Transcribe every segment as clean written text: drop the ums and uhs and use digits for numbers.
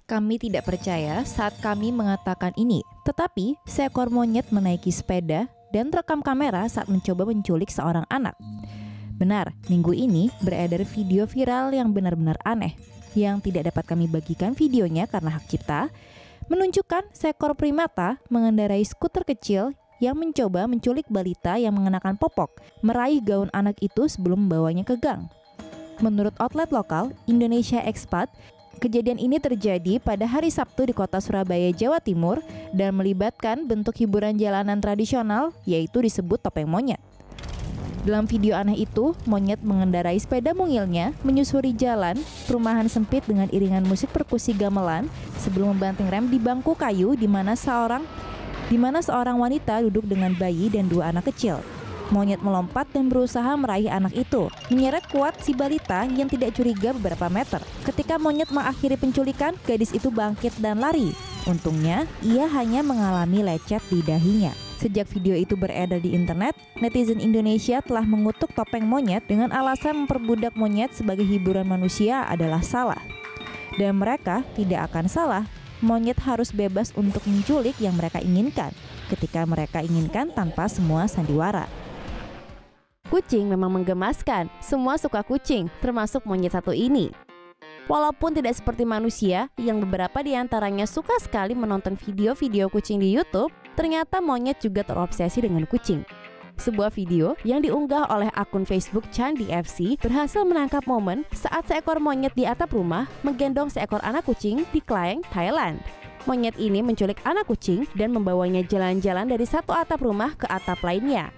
Kami tidak percaya saat kami mengatakan ini, tetapi seekor monyet menaiki sepeda dan terekam kamera saat mencoba menculik seorang anak. Benar, minggu ini beredar video viral yang benar-benar aneh, yang tidak dapat kami bagikan videonya karena hak cipta, menunjukkan seekor primata mengendarai skuter kecil yang mencoba menculik balita yang mengenakan popok, meraih gaun anak itu sebelum membawanya ke gang. Menurut outlet lokal, Indonesia Expat, kejadian ini terjadi pada hari Sabtu di kota Surabaya, Jawa Timur dan melibatkan bentuk hiburan jalanan tradisional yaitu disebut topeng monyet. Dalam video aneh itu, monyet mengendarai sepeda mungilnya menyusuri jalan perumahan sempit dengan iringan musik perkusi gamelan sebelum membanting rem di bangku kayu di mana seorang wanita duduk dengan bayi dan dua anak kecil. Monyet melompat dan berusaha meraih anak itu, menyeret kuat si balita yang tidak curiga beberapa meter. Ketika monyet mengakhiri penculikan, gadis itu bangkit dan lari. Untungnya, ia hanya mengalami lecet di dahinya. Sejak video itu beredar di internet, netizen Indonesia telah mengutuk topeng monyet dengan alasan memperbudak monyet sebagai hiburan manusia adalah salah. Dan mereka tidak akan salah, monyet harus bebas untuk menculik yang mereka inginkan, ketika mereka inginkan tanpa semua sandiwara. Kucing memang menggemaskan, semua suka kucing, termasuk monyet satu ini. Walaupun tidak seperti manusia, yang beberapa di antaranya suka sekali menonton video-video kucing di YouTube, ternyata monyet juga terobsesi dengan kucing. Sebuah video yang diunggah oleh akun Facebook Candi FC berhasil menangkap momen saat seekor monyet di atap rumah menggendong seekor anak kucing di Klang, Thailand. Monyet ini menculik anak kucing dan membawanya jalan-jalan dari satu atap rumah ke atap lainnya.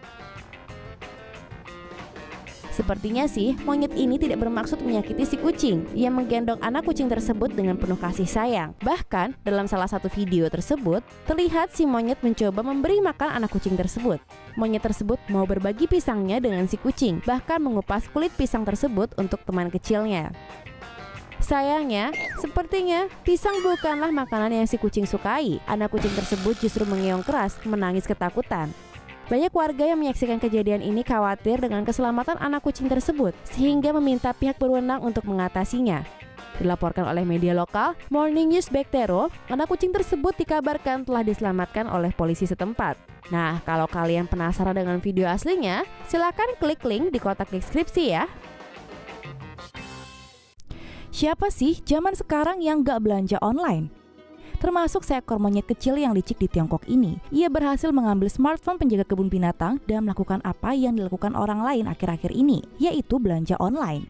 Sepertinya sih, monyet ini tidak bermaksud menyakiti si kucing. Ia menggendong anak kucing tersebut dengan penuh kasih sayang. Bahkan, dalam salah satu video tersebut, terlihat si monyet mencoba memberi makan anak kucing tersebut. Monyet tersebut mau berbagi pisangnya dengan si kucing, bahkan mengupas kulit pisang tersebut untuk teman kecilnya. Sayangnya, sepertinya pisang bukanlah makanan yang si kucing sukai. Anak kucing tersebut justru mengeong keras, menangis ketakutan. Banyak warga yang menyaksikan kejadian ini khawatir dengan keselamatan anak kucing tersebut, sehingga meminta pihak berwenang untuk mengatasinya. Dilaporkan oleh media lokal, Morning News Baktero, anak kucing tersebut dikabarkan telah diselamatkan oleh polisi setempat. Nah, kalau kalian penasaran dengan video aslinya, silakan klik link di kotak deskripsi ya. Siapa sih zaman sekarang yang gak belanja online? Termasuk seekor monyet kecil yang licik di Tiongkok ini. Ia berhasil mengambil smartphone penjaga kebun binatang dan melakukan apa yang dilakukan orang lain akhir-akhir ini, yaitu belanja online.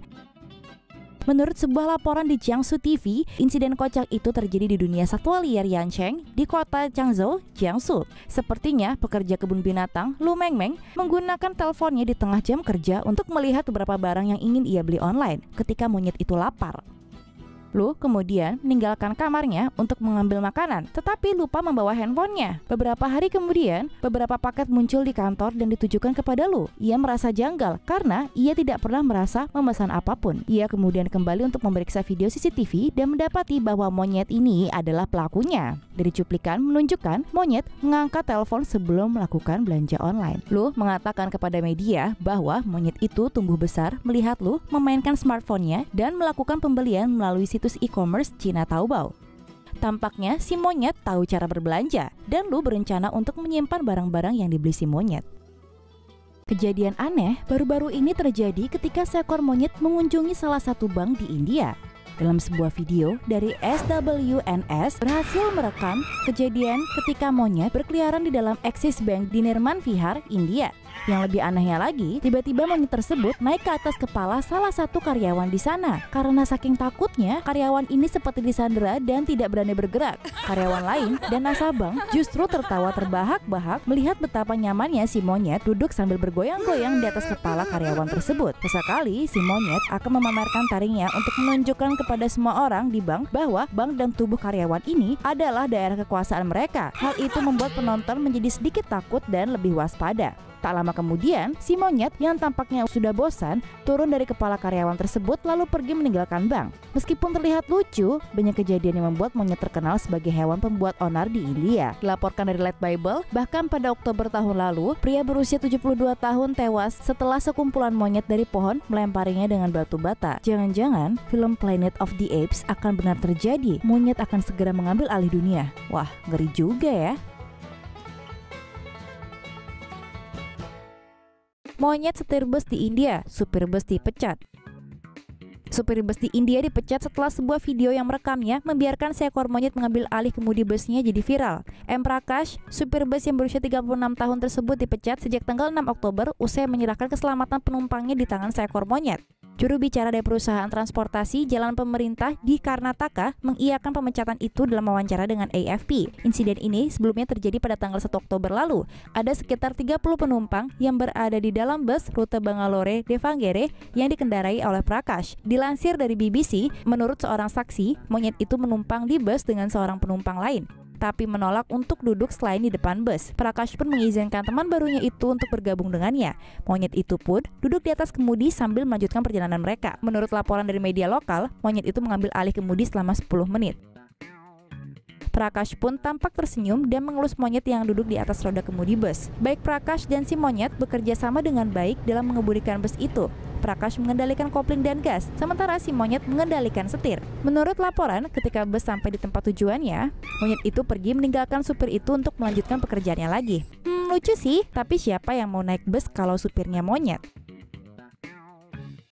Menurut sebuah laporan di Jiangsu TV, insiden kocak itu terjadi di dunia satwa liar Yancheng di kota Changzhou, Jiangsu. Sepertinya pekerja kebun binatang Lu Mengmeng menggunakan teleponnya di tengah jam kerja untuk melihat beberapa barang yang ingin ia beli online ketika monyet itu lapar. Lu kemudian meninggalkan kamarnya untuk mengambil makanan, tetapi lupa membawa handphonenya. Beberapa hari kemudian, beberapa paket muncul di kantor dan ditujukan kepada Lu. Ia merasa janggal karena ia tidak pernah merasa memesan apapun. Ia kemudian kembali untuk memeriksa video CCTV dan mendapati bahwa monyet ini adalah pelakunya. Dari cuplikan menunjukkan monyet mengangkat telepon sebelum melakukan belanja online. Lu mengatakan kepada media bahwa monyet itu tumbuh besar melihat Lu memainkan smartphone-nya dan melakukan pembelian melalui situs e-commerce Cina Taobao. Tampaknya si monyet tahu cara berbelanja dan Lu berencana untuk menyimpan barang-barang yang dibeli si monyet. Kejadian aneh baru-baru ini terjadi ketika seekor monyet mengunjungi salah satu bank di India. Dalam sebuah video dari SWNS berhasil merekam kejadian ketika monyet berkeliaran di dalam Axis Bank di Nirman Vihar, India. Yang lebih anehnya lagi, tiba-tiba monyet tersebut naik ke atas kepala salah satu karyawan di sana. Karena saking takutnya, karyawan ini seperti disandera dan tidak berani bergerak. Karyawan lain dan nasabah justru tertawa terbahak-bahak melihat betapa nyamannya si monyet duduk sambil bergoyang-goyang di atas kepala karyawan tersebut. Sesekali si monyet akan memamerkan taringnya untuk menunjukkan kepada semua orang di bank bahwa bank dan tubuh karyawan ini adalah daerah kekuasaan mereka. Hal itu membuat penonton menjadi sedikit takut dan lebih waspada. Tak lama kemudian, si monyet yang tampaknya sudah bosan turun dari kepala karyawan tersebut lalu pergi meninggalkan bank. Meskipun terlihat lucu, banyak kejadian yang membuat monyet terkenal sebagai hewan pembuat onar di India. Dilaporkan dari Let Bible, bahkan pada Oktober tahun lalu, pria berusia 72 tahun tewas setelah sekumpulan monyet dari pohon melemparinya dengan batu bata. Jangan-jangan film Planet of the Apes akan benar terjadi. Monyet akan segera mengambil alih dunia. Wah, ngeri juga ya. Monyet setir bus di India, supir bus dipecat. Supir bus di India dipecat setelah sebuah video yang merekamnya membiarkan seekor monyet mengambil alih kemudi busnya jadi viral. M. Prakash, supir bus yang berusia 36 tahun tersebut dipecat sejak tanggal 6 Oktober usai menyerahkan keselamatan penumpangnya di tangan seekor monyet. Juru bicara dari perusahaan transportasi jalan pemerintah di Karnataka mengiyakan pemecatan itu dalam wawancara dengan AFP. Insiden ini sebelumnya terjadi pada tanggal 1 Oktober lalu. Ada sekitar 30 penumpang yang berada di dalam bus rute Bangalore-Devangere yang dikendarai oleh Prakash. Dilansir dari BBC, menurut seorang saksi, monyet itu menumpang di bus dengan seorang penumpang lain, tapi menolak untuk duduk selain di depan bus. Prakash pun mengizinkan teman barunya itu untuk bergabung dengannya. Monyet itu pun duduk di atas kemudi sambil melanjutkan perjalanan mereka. Menurut laporan dari media lokal, monyet itu mengambil alih kemudi selama 10 menit. Prakash pun tampak tersenyum dan mengelus monyet yang duduk di atas roda kemudi bus. Baik Prakash dan si monyet bekerja sama dengan baik dalam mengemudikan bus itu. Prakash mengendalikan kopling dan gas, sementara si monyet mengendalikan setir. Menurut laporan, ketika bus sampai di tempat tujuannya, monyet itu pergi meninggalkan supir itu untuk melanjutkan pekerjaannya lagi. Lucu sih, tapi siapa yang mau naik bus kalau supirnya monyet?